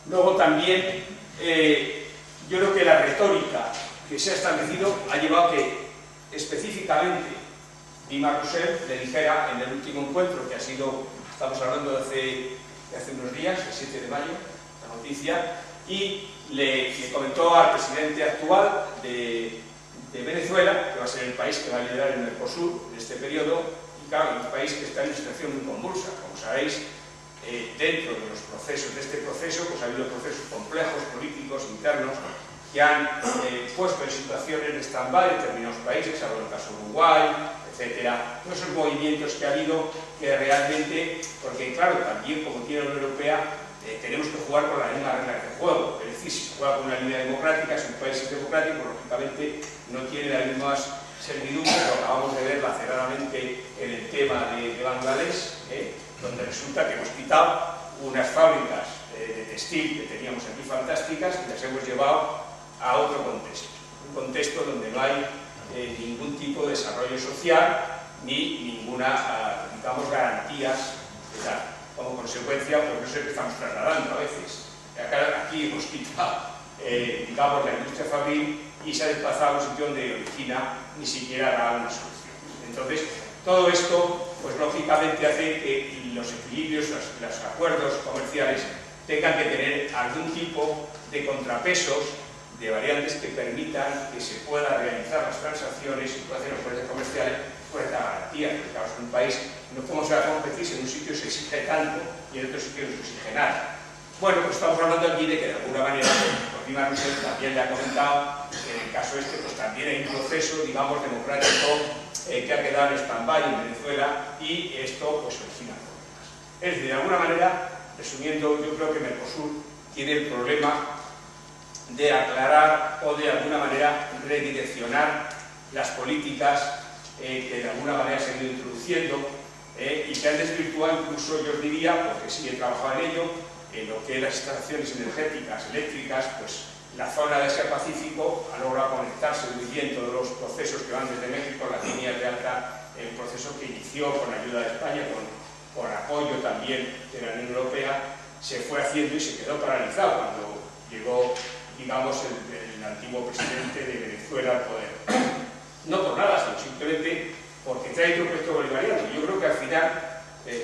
Luego también yo creo que la retórica que se ha establecido ha llevado a que específicamente Dilma Rousseff le dijera en el último encuentro, que ha sido, estamos hablando de hace unos días, el 7 de mayo, la noticia, y le comentó al presidente actual de Venezuela, que va a ser el país que va a liderar el Mercosur en este periodo, y claro, un país que está en una situación muy convulsa, como sabéis, dentro de los procesos, de este proceso, pues ha habido procesos complejos, políticos, internos, que han puesto en situaciones de stand-by determinados países, hablo del caso de Uruguay, etcétera, todos esos movimientos que ha habido que realmente, porque claro, también como tiene la Unión Europea, tenemos que jugar con las mismas reglas de juego, es decir, si se juega con una línea democrática, si un país es democrático, lógicamente no tiene las mismas servidumbres, lo acabamos de ver laceradamente en el tema de Bangladesh, donde resulta que hemos quitado unas fábricas de textil que teníamos aquí fantásticas y las hemos llevado a otro contexto, un contexto donde no hay ningún tipo de desarrollo social ni ninguna, digamos, garantías de tal. Como consecuencia, pues no sé qué estamos trasladando a veces. Aquí hemos quitado, digamos, la industria fabril y se ha desplazado a un sitio donde origina ni siquiera da una solución. Entonces, todo esto, pues lógicamente hace que los equilibrios, los acuerdos comerciales tengan que tener algún tipo de contrapesos, de variantes que permitan que se puedan realizar las transacciones y puedan hacer los proyectos comerciales con esta garantía. Porque claro, es un país, no como se va a competir si en un sitio se exige tanto y en otro sitio no se exige nada. Bueno, pues estamos hablando aquí de que de alguna manera, por Dilma Rousseff también le ha comentado que en el caso este, pues también hay un proceso, digamos, democrático que ha quedado en stand-by en Venezuela y esto pues origina problemas. Es decir, de alguna manera, resumiendo, yo creo que Mercosur tiene el problema de aclarar o de alguna manera redireccionar las políticas que de alguna manera se han ido introduciendo y que han desvirtuado incluso, yo os diría, porque sí he trabajado en ello, en lo que es las instalaciones energéticas, eléctricas, pues la zona de Asia-Pacífico ha logrado conectarse muy bien todos los procesos que van desde México, las líneas de alta, el proceso que inició con ayuda de España, con apoyo también de la Unión Europea, se fue haciendo y se quedó paralizado cuando llegó, digamos, el antiguo presidente de Venezuela al poder. No por nada, sino simplemente porque trae un proyecto bolivariano. Yo creo que al final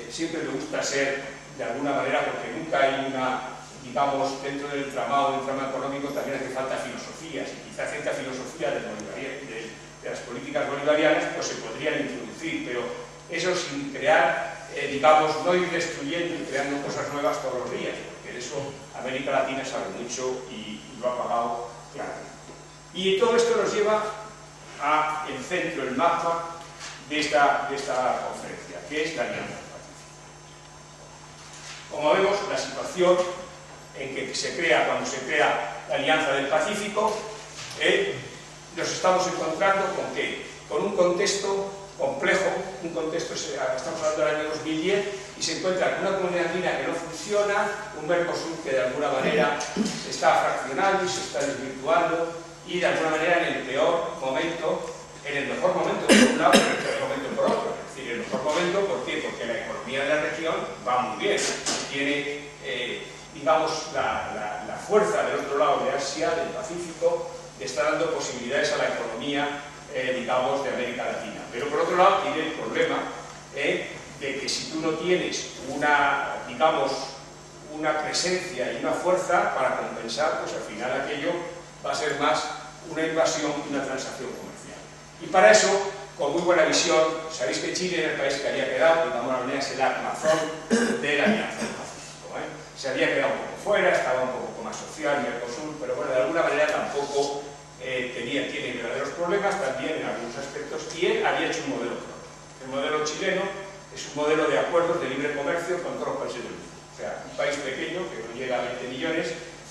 siempre me gusta ser, de alguna manera, porque nunca hay una, digamos, dentro del trama económico también hace falta filosofías, y quizá cierta filosofía de las políticas bolivarianas pues se podrían introducir, pero eso sin crear, digamos, no ir destruyendo y creando cosas nuevas todos los días, porque de eso América Latina sabe mucho y lo ha pagado claramente. Y todo esto nos lleva al centro, el mapa de esta conferencia, que es la Alianza del Pacífico. Como vemos, la situación en que se crea, cuando se crea la Alianza del Pacífico, nos estamos encontrando con ¿qué? Con un contexto complejo, un contexto, estamos hablando del año 2010, y se encuentra con una comunidad andina que no funciona, un Mercosur que de alguna manera se está fraccionando y se está desvirtuando, y de alguna manera en el peor momento, en el mejor momento por un lado, y en el peor momento por otro. Es decir, el mejor momento, ¿por qué? Porque la economía de la región va muy bien, tiene, digamos, la fuerza del otro lado de Asia, del Pacífico, está dando posibilidades a la economía, digamos, de América Latina. Pero por otro lado tiene el problema de que si tú no tienes una, digamos, una presencia y una fuerza para compensar, pues al final aquello va a ser más una invasión que una transacción comercial. Y para eso, con muy buena visión, sabéis que Chile era el país que había quedado, de alguna manera es el armazón de la Alianza del Pacífico. Se había quedado un poco fuera, estaba un poco más social, Mercosur, pero bueno, de alguna manera tampoco tiene verdaderos problemas también en algunos aspectos, y él había hecho un modelo propio. El modelo chileno es un modelo de acuerdos de libre comercio con todos los países del mundo. O sea, un país pequeño que no llega a 20 millones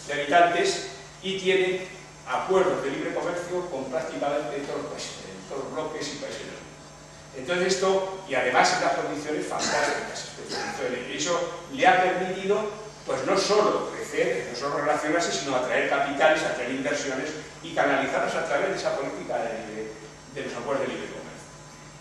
de habitantes y tiene acuerdos de libre comercio con prácticamente todos los países, todos los bloques y países del mundo. Entonces esto, y además en las condiciones fantásticas, y eso le ha permitido pues no solo crecer, no solo relacionarse, sino atraer capitales, atraer inversiones y canalizarlas a través de esa política de los acuerdos de libre comercio.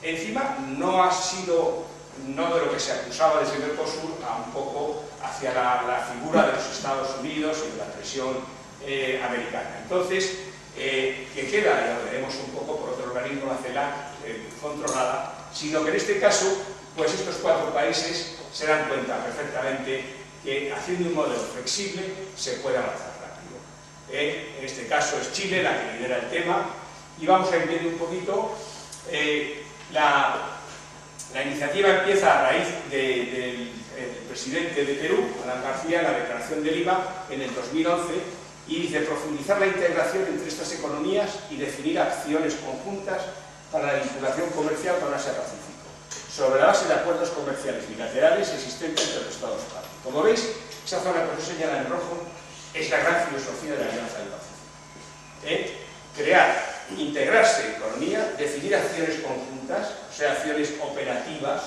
Encima, no ha sido, no de lo que se acusaba desde Mercosur, a un poco hacia la figura de los Estados Unidos y de la presión americana. Entonces, que queda, ya lo veremos un poco por otro organismo, la CELAC, controlada, sino que en este caso, pues estos cuatro países se dan cuenta perfectamente que haciendo un modelo flexible se puede avanzar rápido. En este caso es Chile la que lidera el tema, y vamos a ir viendo un poquito. La iniciativa empieza a raíz del presidente de Perú, Alan García, la declaración de Lima en el 2011, y dice profundizar la integración entre estas economías y definir acciones conjuntas para la vinculación comercial con Asia-Pacífico, sobre la base de acuerdos comerciales bilaterales existentes entre los Estados partes. Como veis, esa zona que os he señalado en rojo es la gran filosofía de la Alianza del Pacífico. Crear, integrarse en economía, definir acciones conjuntas, o sea, acciones operativas,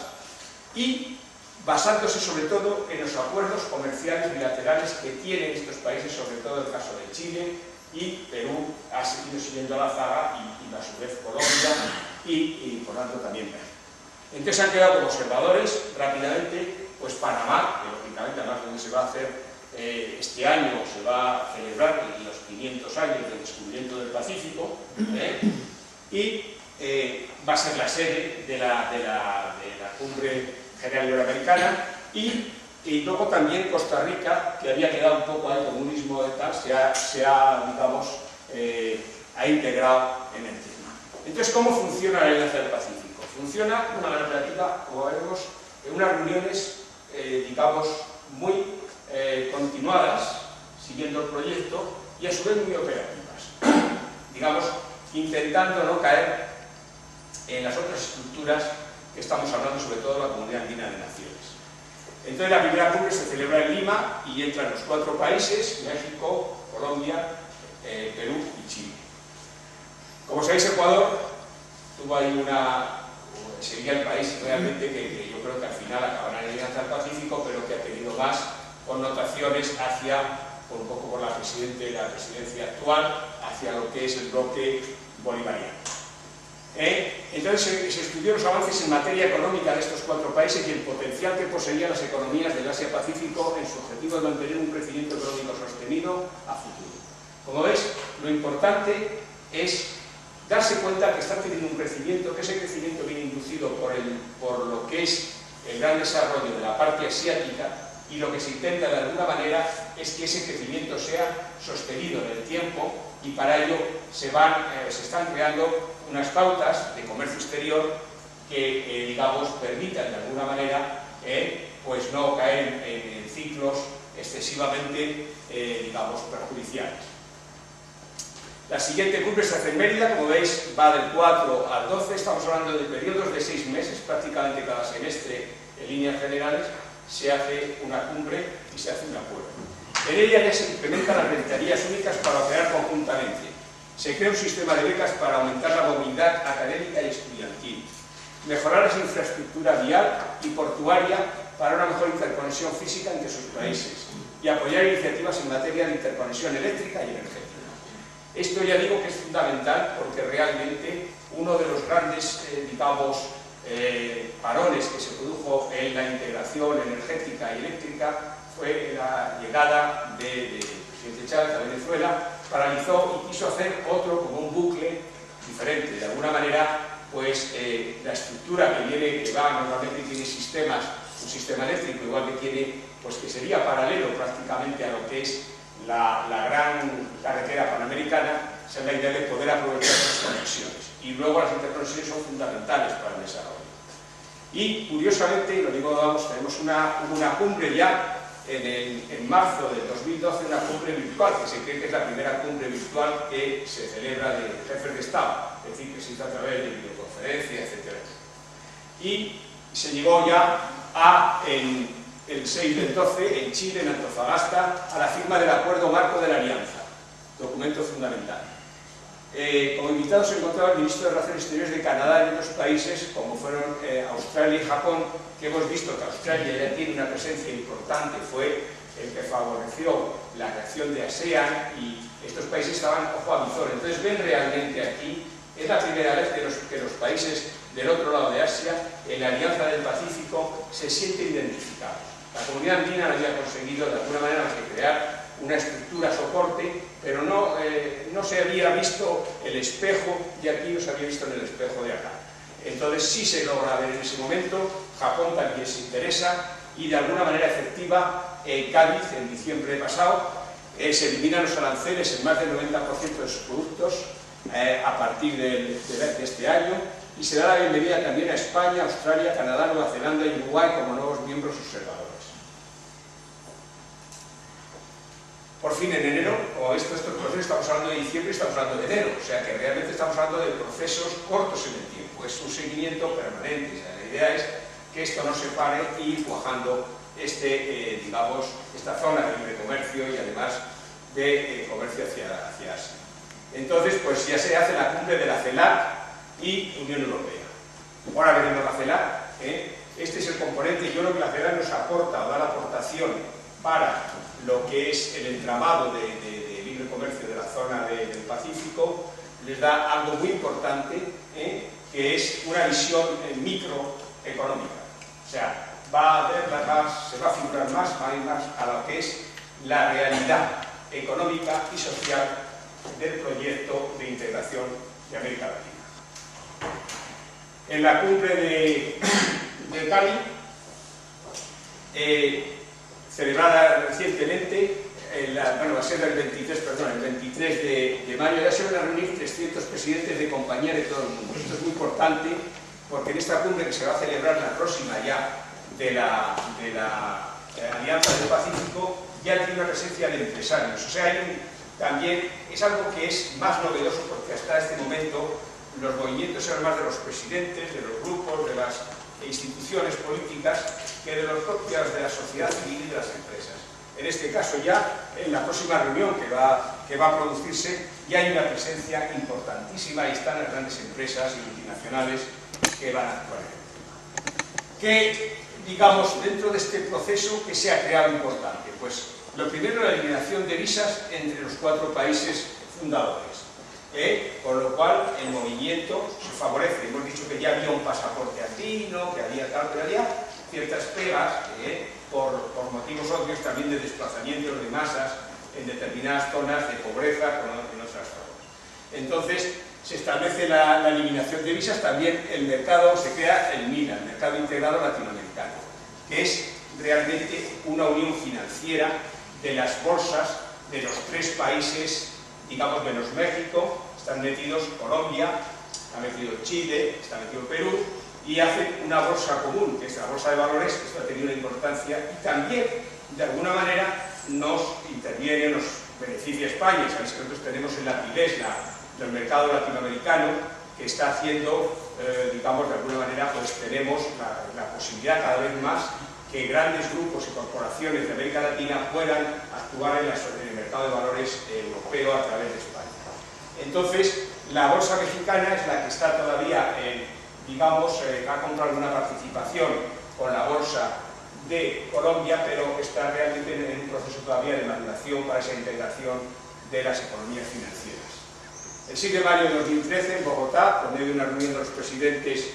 y basándose sobre todo en los acuerdos comerciales bilaterales que tienen estos países, sobre todo el caso de Chile, y Perú ha seguido siguiendo la zaga, y a su vez Colombia, y por tanto también México. Entonces han quedado como observadores rápidamente, pues Panamá, que lógicamente además donde se va a hacer este año, se va a celebrar los 500 años del descubrimiento del Pacífico, y va a ser la sede de la cumbre general iberoamericana, y luego también Costa Rica, que había quedado un poco al comunismo de tal, se ha digamos, ha integrado en el tema. Entonces, ¿cómo funciona la Alianza del Pacífico? Funciona de una manera operativa, como veremos, en unas reuniones, digamos, muy continuadas, siguiendo el proyecto, y a su vez muy operativas. Digamos, intentando no caer en las otras estructuras que estamos hablando, sobre todo de la Comunidad Andina de Naciones. Entonces la primera cumbre se celebra en Lima y entran los 4 países, México, Colombia, Perú y Chile. Como sabéis, Ecuador tuvo ahí sería el país realmente que yo creo que al final acabará en Alianza del Pacífico, pero que ha tenido más connotaciones hacia, un poco por la presidencia actual, hacia lo que es el bloque bolivariano. Entonces se estudió los avances en materia económica de estos 4 países y el potencial que poseían las economías del Asia-Pacífico en su objetivo de mantener un crecimiento económico sostenido a futuro. Como veis, lo importante es darse cuenta que está teniendo un crecimiento, que ese crecimiento viene inducido por lo que es el gran desarrollo de la parte asiática, y lo que se intenta de alguna manera es que ese crecimiento sea sostenido en el tiempo, y para ello se están creando unas pautas de comercio exterior que digamos, permitan de alguna manera pues no caer en ciclos excesivamente digamos, perjudiciales. La siguiente cumbre se hace en Mérida, como veis, va del 4 al 12, estamos hablando de periodos de 6 meses, prácticamente cada semestre en líneas generales, se hace una cumbre y se hace un acuerdo. En ella ya se implementan las ventanillas únicas para operar conjuntamente. Se crea un sistema de becas para aumentar la movilidad académica y estudiantil, mejorar la infraestructura vial y portuaria para una mejor interconexión física entre sus países y apoyar iniciativas en materia de interconexión eléctrica y energética. Esto ya digo que es fundamental porque realmente uno de los grandes, digamos, parones que se produjo en la integración energética y eléctrica fue la llegada del presidente Chávez a Venezuela, paralizó y quiso hacer otro, como un bucle diferente. De alguna manera, pues la estructura que va normalmente tiene sistemas, un sistema eléctrico igual que tiene, pues que sería paralelo prácticamente a lo que es la gran carretera panamericana, es la idea de poder aprovechar las conexiones. Y luego las interconexiones son fundamentales para el desarrollo. Y curiosamente, y lo digo, vamos, tenemos una cumbre ya en marzo del 2012, una cumbre virtual, que se cree que es la primera cumbre virtual que se celebra de jefes de Estado, es decir, que se hizo a través de videoconferencia, etc. Y se llegó ya el 6 del 12, en Chile, en Antofagasta, a la firma del Acuerdo Marco de la Alianza, documento fundamental. Como invitados se encontraba el ministro de Relaciones Exteriores de Canadá y otros países, como fueron Australia y Japón, que hemos visto que Australia ya tiene una presencia importante, fue el que favoreció la reacción de ASEAN, y estos países estaban ojo a visor. Entonces ven realmente aquí, es la primera vez que los países del otro lado de Asia, en la Alianza del Pacífico, se sienten identificados. La Comunidad Andina había conseguido de alguna manera crear una estructura soporte, pero no se había visto el espejo de aquí, no se había visto en el espejo de acá. Entonces sí se logra ver en ese momento, Japón también se interesa, y de alguna manera efectiva, Cádiz, en diciembre pasado, se eliminan los aranceles en más del 90% de sus productos a partir de este año, y se da la bienvenida también a España, Australia, Canadá, Nueva Zelanda y Uruguay como nuevos miembros observadores. Por fin, en enero, como veis, estos procesos, estamos hablando de diciembre y estamos hablando de enero, o sea que realmente estamos hablando de procesos cortos en el tiempo, es un seguimiento permanente. O sea, la idea es que esto no se pare y ir cuajando digamos, esta zona de libre comercio y además de comercio hacia Asia. Entonces, pues ya se hace la cumbre de la CELAC y Unión Europea. Ahora veremos la CELAC, este es el componente. Yo creo que la CELAC nos aporta o da la aportación para lo que es el entramado de libre comercio de la zona del Pacífico, les da algo muy importante, que es una visión microeconómica. O sea, se va a figurar más a lo que es la realidad económica y social del proyecto de integración de América Latina. En la cumbre de Cali, celebrada recientemente, va a ser el 23 de mayo, ya se van a reunir 300 presidentes de compañía de todo el mundo. Esto es muy importante porque en esta cumbre, que se va a celebrar la próxima ya de la Alianza del Pacífico, ya tiene una presencia de empresarios. O sea, hay también es algo que es más novedoso porque hasta este momento los movimientos eran más de los presidentes, de los grupos, de las instituciones políticas que de los propios de la sociedad civil y de las empresas. En este caso ya, en la próxima reunión que va a producirse, ya hay una presencia importantísima y están las grandes empresas y multinacionales que van a actuar. ¿Qué, digamos, dentro de este proceso que se ha creado importante? Pues lo primero, la eliminación de visas entre los 4 países fundadores. Con lo cual el movimiento se favorece. Hemos dicho que ya había un pasaporte andino, que había tal, pero había ciertas pegas por motivos obvios también de desplazamiento de masas en determinadas zonas de pobreza en otras zonas. Entonces se establece la eliminación de visas, también el mercado, se crea el MILA, el Mercado Integrado Latinoamericano, que es realmente una unión financiera de las bolsas de los 3 países, digamos menos México, están metidos Colombia, está metido Chile, está metido Perú, y hacen una bolsa común, que es la bolsa de valores. Esto ha tenido una importancia y también, de alguna manera, nos interviene, nos beneficia a España. Sabéis que nosotros tenemos en la PILES, el mercado latinoamericano, que está haciendo, digamos, de alguna manera, pues tenemos la posibilidad cada vez más que grandes grupos y corporaciones de América Latina puedan actuar en el mercado de valores europeo a través de España. Entonces, la bolsa mexicana es la que está todavía, digamos, ha comprado alguna participación con la bolsa de Colombia, pero está realmente en un proceso todavía de maduración para esa integración de las economías financieras. El 7 de mayo de 2013, en Bogotá, por medio de una reunión de los presidentes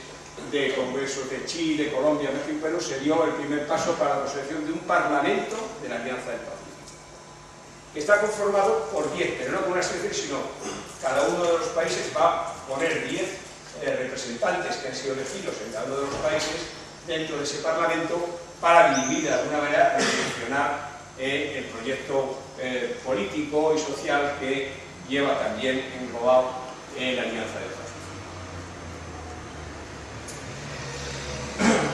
de congresos de Chile, Colombia, México y Perú, se dio el primer paso para la consecución de un parlamento de la Alianza del Pacífico, que está conformado por 10, pero no por una selección, sino cada uno de los países va a poner 10 representantes que han sido elegidos en cada uno de los países dentro de ese parlamento para dividir de alguna manera, reflexionar el proyecto político y social que lleva también englobado la Alianza del Pacífico.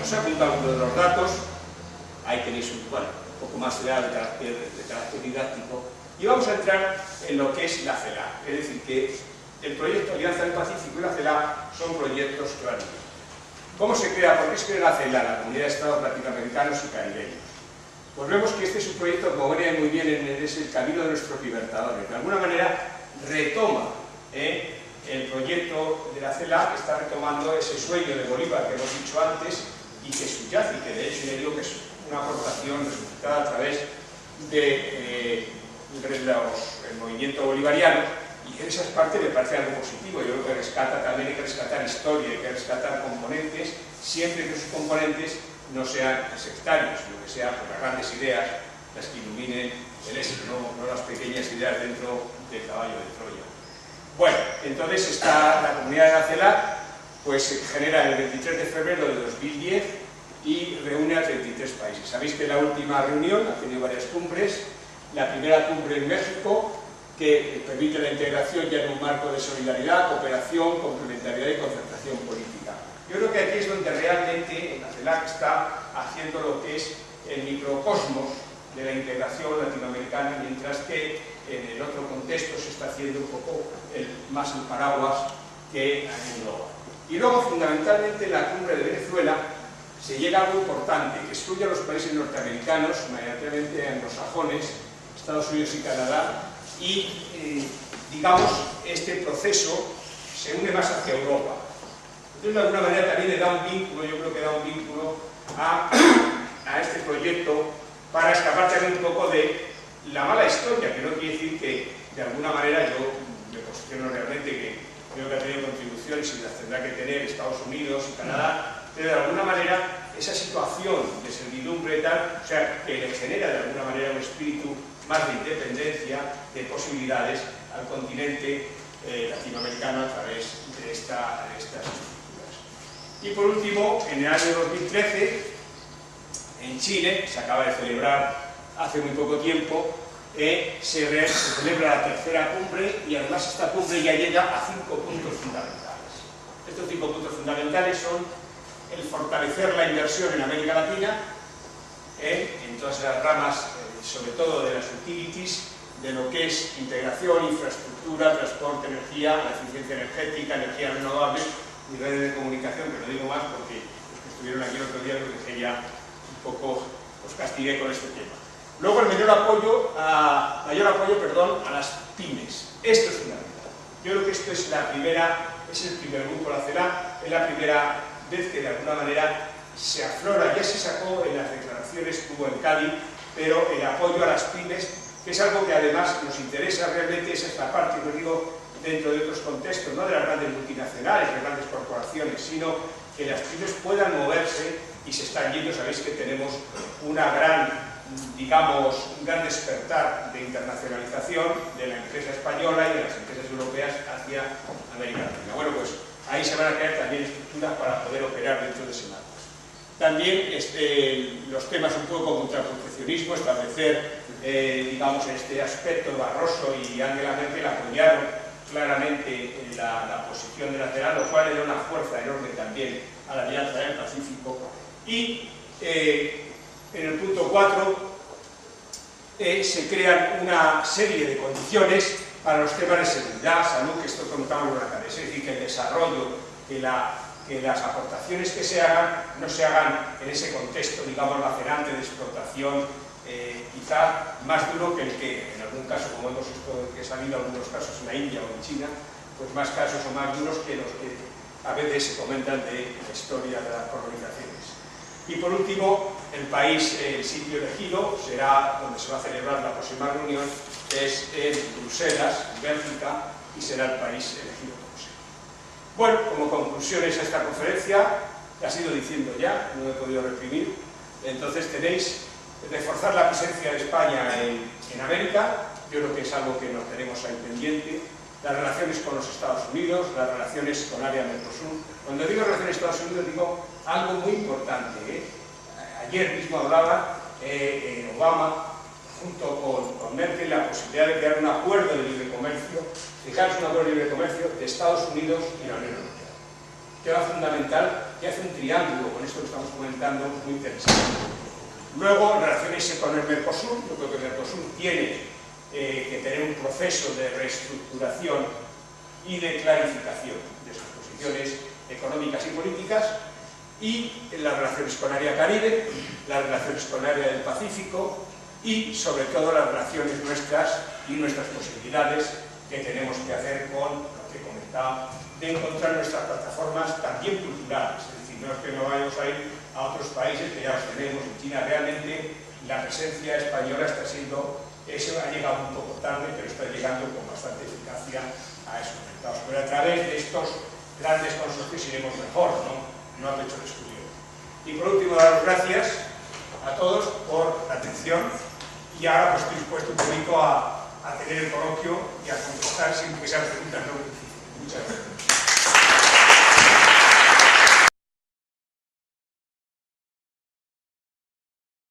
Os he apuntado algunos de los datos, ahí tenéis un poco más de carácter didáctico, y vamos a entrar en lo que es la CELAC, es decir, que el proyecto Alianza del Pacífico y la CELAC son proyectos clarísimos. ¿Cómo se crea? ¿Por qué se crea la CELAC, la Comunidad de Estados Latinoamericanos y Caribeños? Pues vemos que este es un proyecto, como venía muy bien, es el camino de nuestros libertadores. De alguna manera retoma el proyecto de la CELAC, está retomando ese sueño de Bolívar que hemos dicho antes y que subyace, y que de hecho yo digo que es una aportación resultada a través del movimiento bolivariano, y en esa parte me parece algo positivo. Yo creo que también hay que rescatar historia, hay que rescatar componentes, siempre que sus componentes no sean sectarios, sino que sean las grandes ideas las que iluminen el éxito, no las pequeñas ideas dentro del caballo de Troya. Bueno, entonces la comunidad de la CELAC pues se genera el 23 de febrero de 2010 y reúne a 33 países. Sabéis que la última reunión ha tenido varias cumbres. La primera cumbre en México, que permite la integración ya en un marco de solidaridad, cooperación, complementariedad y concertación política. Yo creo que aquí es donde realmente la CELAC está haciendo lo que es el microcosmos de la integración latinoamericana, mientras que en el otro contexto se está haciendo un poco más el paraguas que engloba. Y luego, fundamentalmente, en la cumbre de Venezuela se llega a algo importante, que excluye a los países norteamericanos, mayoritariamente anglosajones, Estados Unidos y Canadá, y, digamos, este proceso se une más hacia Europa. Entonces, de alguna manera, también le da un vínculo, yo creo que da un vínculo a este proyecto para escapar también un poco de la mala historia, que no quiere decir que, de alguna manera, yo me posiciono realmente que creo que ha tenido contribuciones y las tendrá que tener Estados Unidos y Canadá, pero de alguna manera esa situación de servidumbre y tal, o sea, que le genera de alguna manera un espíritu más de independencia, de posibilidades al continente latinoamericano a través de estas estructuras. Y por último, en el año 2013, en Chile, se acaba de celebrar hace muy poco tiempo, se celebra la tercera cumbre, y además esta cumbre ya llega a 5 puntos fundamentales. Estos 5 puntos fundamentales son el fortalecer la inversión en América Latina, en todas las ramas, sobre todo de las utilities, de lo que es integración, infraestructura, transporte, energía, la eficiencia energética, energías renovables y redes de comunicación, que no digo más porque los que estuvieron aquí el otro día los dejé ya un poco, os castigué con este tema. Luego el mayor apoyo a las pymes. Esto es fundamental. Yo creo que esto es es el primer grupo, la CELA, es la primera vez que de alguna manera se aflora, ya se sacó en las declaraciones que hubo en Cádiz, pero el apoyo a las pymes, que es algo que además nos interesa realmente, es esta parte, que os digo, dentro de otros contextos, no de las grandes multinacionales, de las grandes corporaciones, sino que las pymes puedan moverse y se están yendo. Sabéis que tenemos una gran, digamos, un gran despertar de internacionalización de la empresa española y de las empresas europeas hacia América Latina. Bueno, pues ahí se van a crear también estructuras para poder operar dentro de ese marco. También los temas un poco contra el proteccionismo, establecer, digamos, en este aspecto Barroso y Angela Merkel apoyaron claramente la posición de la CELA, lo cual le da una fuerza enorme también a la Alianza del Pacífico. Y en el punto 4 se crean una serie de condiciones para los temas de seguridad, salud, que esto contamos en la cabeza, es decir, que el desarrollo, que las aportaciones que se hagan no se hagan en ese contexto, digamos, lacerante de explotación, quizá más duro que el que, en algún caso, como hemos visto que ha habido algunos casos en la India o en China, pues más casos o más duros que los que a veces se comentan de la historia de las colonizaciones. Y por último, el país, el sitio elegido, será donde se va a celebrar la próxima reunión, que es en Bruselas, en Bélgica, y será el país elegido como sea. Bueno, como conclusiones a esta conferencia, ya he ido diciendo ya, no he podido reprimir, entonces tenéis reforzar la presencia de España en América, yo creo que es algo que nos tenemos ahí pendiente, las relaciones con los Estados Unidos, las relaciones con área Mercosur. Cuando digo relaciones con Estados Unidos digo algo muy importante. Ayer mismo hablaba Obama junto con Merkel la posibilidad de crear un acuerdo de libre comercio, fijaros, un acuerdo de libre comercio de Estados Unidos y la Unión Europea. Tema fundamental que hace un triángulo, con esto que estamos comentando, muy interesante. Luego, relaciones con el Mercosur. Yo creo que el Mercosur tiene que tener un proceso de reestructuración y de clarificación de sus posiciones económicas y políticas, y las relaciones con área Caribe, las relaciones con área del Pacífico y sobre todo las relaciones nuestras y nuestras posibilidades que tenemos que hacer con lo que comentaba, de encontrar nuestras plataformas también culturales. Es decir, no es que no vayamos a ir a otros países que ya los tenemos. En China realmente la presencia española está siendo, eso ha llegado un poco tarde, pero está llegando con bastante eficacia a esos mercados. Pero a través de estos grandes consorcios iremos mejor, no a pecho descubierto. Y por último, dar las gracias a todos por la atención, y ahora pues estoy dispuesto un poquito a tener el coloquio y a contestar sin que sean preguntas no difíciles. Muchas gracias.